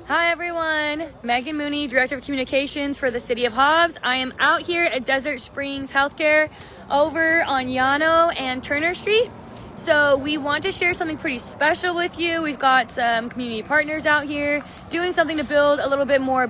Hi everyone, Megan Mooney, Director of Communications for the City of Hobbs. I am out here at Desert Springs Healthcare over on Llano and Turner Street. So we want to share something pretty special with you. We've got some community partners out here doing something to build a little bit more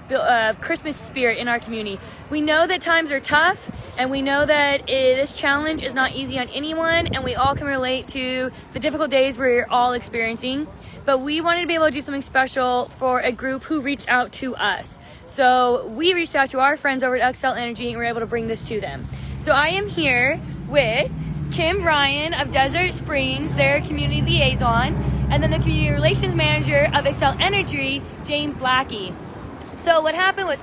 Christmas spirit in our community. We know that times are tough, and we know that this challenge is not easy on anyone, and we all can relate to the difficult days we're all experiencing. But we wanted to be able to do something special for a group who reached out to us. So we reached out to our friends over at Xcel Energy, and we were able to bring this to them. So I am here with Kim Ryan of Desert Springs, their community liaison, and then the community relations manager of Xcel Energy, James Lackey. So what happened was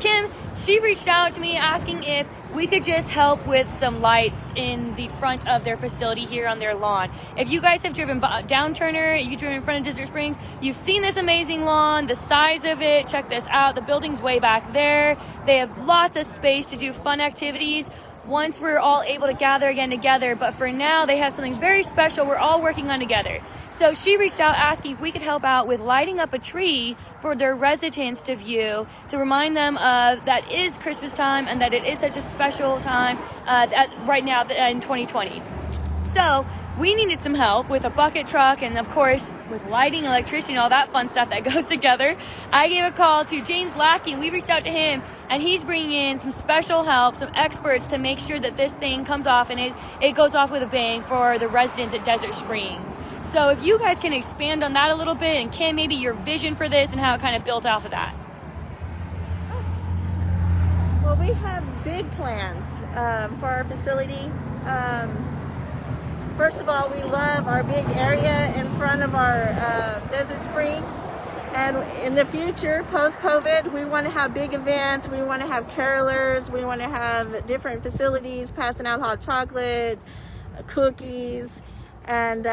she reached out to me asking if we could just help with some lights in the front of their facility here on their lawn. If you guys have driven down Turner, you've driven in front of Desert Springs, you've seen this amazing lawn, the size of it. Check this out. The building's way back there. They have lots of space to do fun activities once we're all able to gather again together. But for now, they have something very special we're all working on together. So she reached out asking if we could help out with lighting up a tree for their residents to view, to remind them of that it is Christmas time and that it is such a special time right now in 2020. So we needed some help with a bucket truck and, of course, with lighting, electricity, and all that fun stuff that goes together. I gave a call to James Lackey, and we reached out to him, and he's bringing in some special help, some experts to make sure that this thing comes off and it goes off with a bang for the residents at Desert Springs. So if you guys can expand on that a little bit, and Kim, maybe your vision for this and how it kind of built off of that. Well, we have big plans for our facility. First of all, we love our big area in front of our Desert Springs. And in the future, post-COVID, we want to have big events. We want to have carolers. We want to have different facilities passing out hot chocolate, cookies. And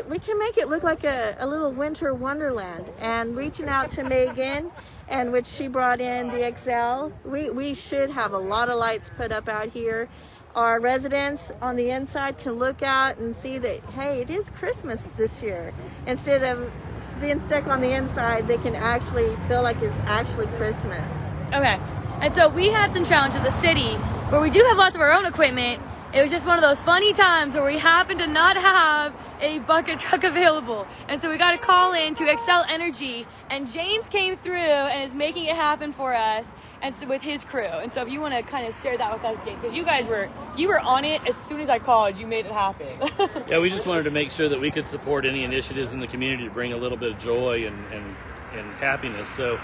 we can make it look like a little winter wonderland. And reaching out to Megan, and which she brought in the Xcel, we should have a lot of lights put up out here. Our residents on the inside can look out and see that, hey, it is Christmas this year. Instead of being stuck on the inside, they can actually feel like it's actually Christmas. Okay, and so we had some challenges with the city where we do have lots of our own equipment. It was just one of those funny times where we happened to not have a bucket truck available. And so we got a call in to Xcel Energy, and James came through and is making it happen for us, and so with his crew. And so if you want to kind of share that with us, James, because you were on it as soon as I called, you made it happen. Yeah, we just wanted to make sure that we could support any initiatives in the community to bring a little bit of joy and happiness. So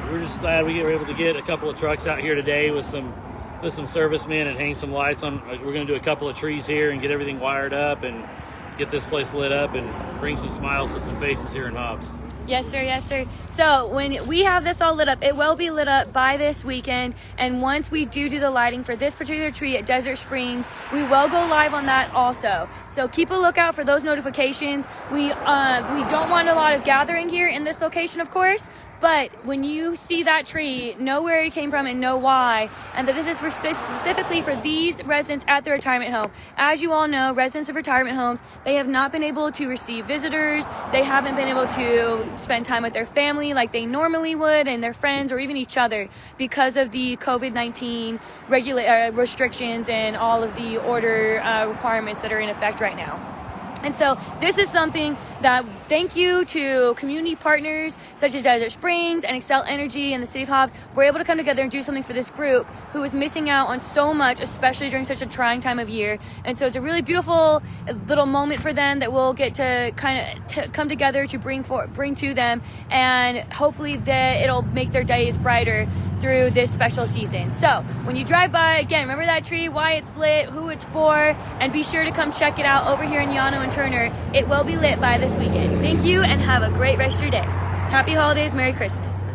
we're just glad we were able to get a couple of trucks out here today with some servicemen and hang some lights on. We're going to do a couple of trees here and get everything wired up and get this place lit up and bring some smiles to some faces here in Hobbs. Yes, sir. Yes, sir. So when we have this all lit up, it will be lit up by this weekend. And once we do the lighting for this particular tree at Desert Springs, we will go live on that also. So keep a lookout for those notifications. We don't want a lot of gathering here in this location, of course. But when you see that tree, know where it came from and know why, and that this is specifically for these residents at the retirement home. As you all know, residents of retirement homes, they have not been able to receive visitors. They haven't been able to spend time with their family like they normally would, and their friends or even each other, because of the COVID-19 restrictions and all of the order requirements that are in effect right now. And so this is something that, thank you to community partners such as Desert Springs and Xcel Energy and the City of Hobbs, we're able to come together and do something for this group who is missing out on so much, especially during such a trying time of year. And so it's a really beautiful little moment for them that we'll get to kind of come together to bring to them, and hopefully that it'll make their days brighter through this special season. So when you drive by, again, remember that tree, why it's lit, who it's for, and be sure to come check it out over here in Llano and Turner. It will be lit by this weekend. Thank you, and have a great rest of your day. Happy holidays, Merry Christmas.